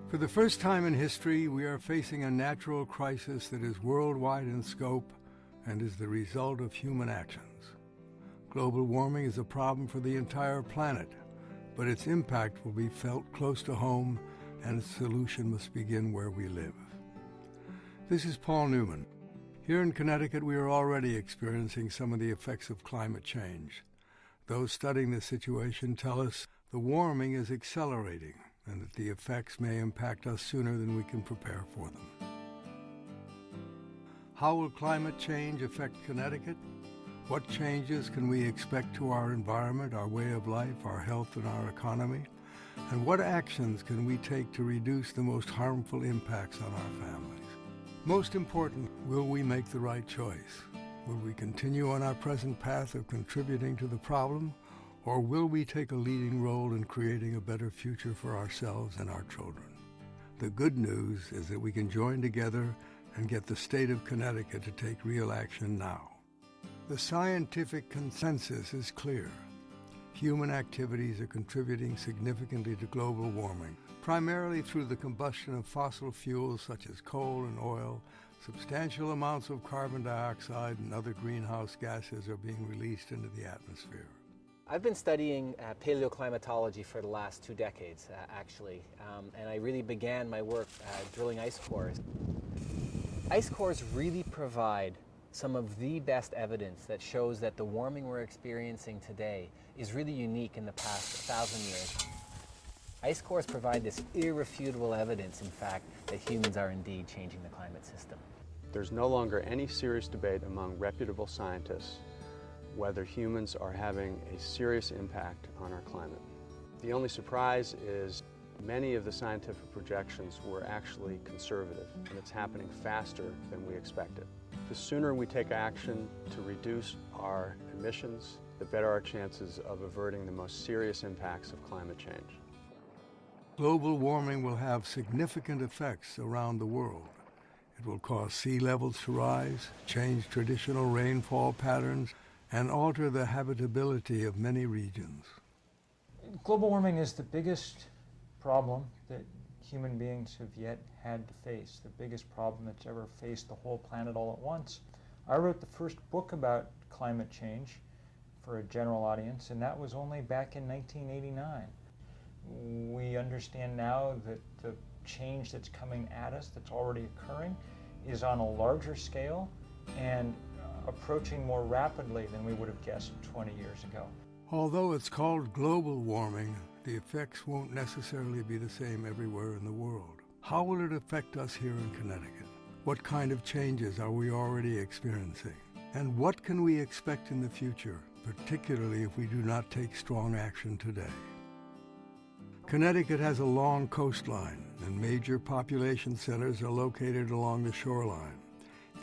For the first time in history, we are facing a natural crisis that is worldwide in scope and is the result of human actions. Global warming is a problem for the entire planet, but its impact will be felt close to home, and its solution must begin where we live. This is Paul Newman. Here in Connecticut, we are already experiencing some of the effects of climate change. Those studying the situation tell us the warming is accelerating and that the effects may impact us sooner than we can prepare for them. How will climate change affect Connecticut? What changes can we expect to our environment, our way of life, our health, and our economy? And what actions can we take to reduce the most harmful impacts on our families? Most important, will we make the right choice? Will we continue on our present path of contributing to the problem, or will we take a leading role in creating a better future for ourselves and our children? The good news is that we can join together and get the state of Connecticut to take real action now. The scientific consensus is clear. Human activities are contributing significantly to global warming, primarily through the combustion of fossil fuels such as coal and oil. Substantial amounts of carbon dioxide and other greenhouse gases are being released into the atmosphere. I've been studying paleoclimatology for the last 2 decades, actually, and I really began my work drilling ice cores. Ice cores really provide some of the best evidence that shows that the warming we're experiencing today is really unique in the past 1,000 years. Ice cores provide this irrefutable evidence, in fact, that humans are indeed changing the climate system. There's no longer any serious debate among reputable scientists whether humans are having a serious impact on our climate. The only surprise is many of the scientific projections were actually conservative, and it's happening faster than we expected. The sooner we take action to reduce our emissions, the better our chances of averting the most serious impacts of climate change. Global warming will have significant effects around the world. It will cause sea levels to rise, change traditional rainfall patterns, and alter the habitability of many regions. Global warming is the biggest problem that human beings have yet had to face, the biggest problem that's ever faced the whole planet all at once. I wrote the first book about climate change for a general audience, and that was only back in 1989. We understand now that the change that's coming at us, that's already occurring, is on a larger scale and approaching more rapidly than we would have guessed 20 years ago. Although it's called global warming, the effects won't necessarily be the same everywhere in the world. How will it affect us here in Connecticut? What kind of changes are we already experiencing? And what can we expect in the future, particularly if we do not take strong action today? Connecticut has a long coastline, and major population centers are located along the shoreline.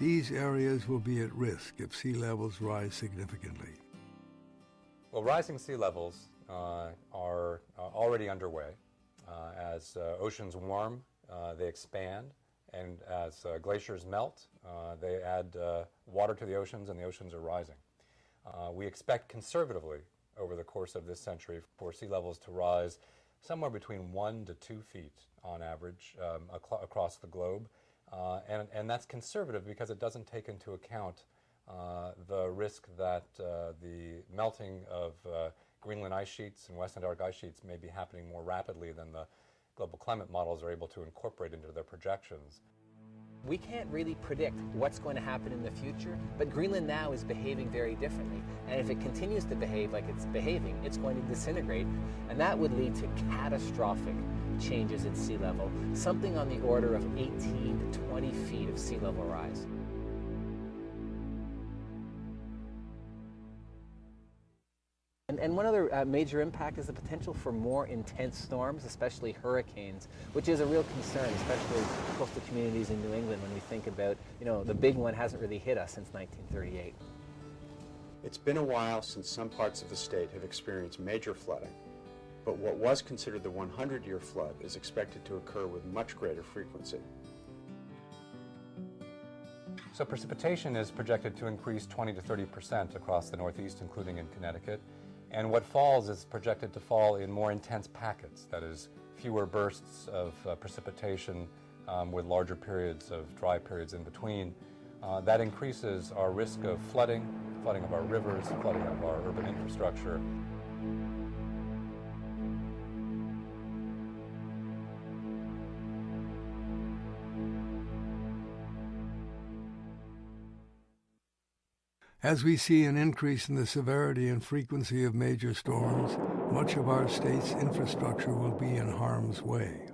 These areas will be at risk if sea levels rise significantly. Well, rising sea levels are already underway. As oceans warm, they expand, and as glaciers melt, they add water to the oceans, and the oceans are rising. We expect conservatively over the course of this century for sea levels to rise somewhere between 1 to 2 feet on average across the globe. And that's conservative because it doesn't take into account the risk that the melting of Greenland ice sheets and West Antarctic ice sheets may be happening more rapidly than the global climate models are able to incorporate into their projections. We can't really predict what's going to happen in the future, but Greenland now is behaving very differently. And if it continues to behave like it's behaving, it's going to disintegrate, and that would lead to catastrophic changes at sea level, something on the order of 18 to 20 feet of sea level rise. And one other major impact is the potential for more intense storms, especially hurricanes, which is a real concern, especially coastal communities in New England when we think about, the big one hasn't really hit us since 1938. It's been a while since some parts of the state have experienced major flooding, but what was considered the 100-year flood is expected to occur with much greater frequency. So precipitation is projected to increase 20 to 30% across the Northeast, including in Connecticut. And what falls is projected to fall in more intense packets, that is, fewer bursts of precipitation with larger periods of dry periods in between. That increases our risk of flooding of our rivers, flooding of our urban infrastructure. As we see an increase in the severity and frequency of major storms, much of our state's infrastructure will be in harm's way.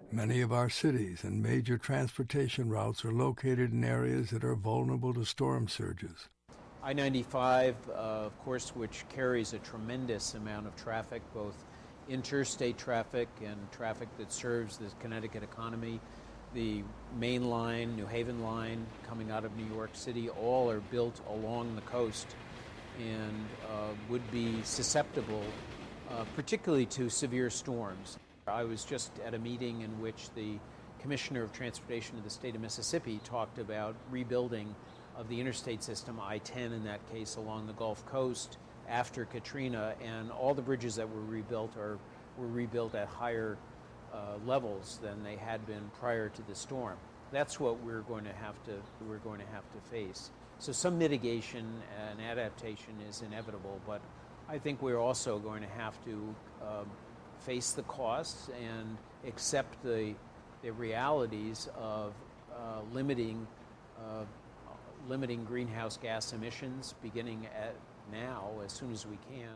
Many of our cities and major transportation routes are located in areas that are vulnerable to storm surges. I-95, of course, which carries a tremendous amount of traffic, both interstate traffic and traffic that serves the Connecticut economy. The main line, New Haven line, coming out of New York City, all are built along the coast and would be susceptible, particularly to severe storms. I was just at a meeting in which the Commissioner of Transportation of the state of Mississippi talked about rebuilding of the interstate system, I-10 in that case, along the Gulf Coast after Katrina, and all the bridges that were rebuilt were rebuilt at higher levels than they had been prior to the storm. That's what we're going to have to face. So some mitigation and adaptation is inevitable, but I think we're also going to have to face the costs and accept the realities of limiting greenhouse gas emissions beginning at now, as soon as we can.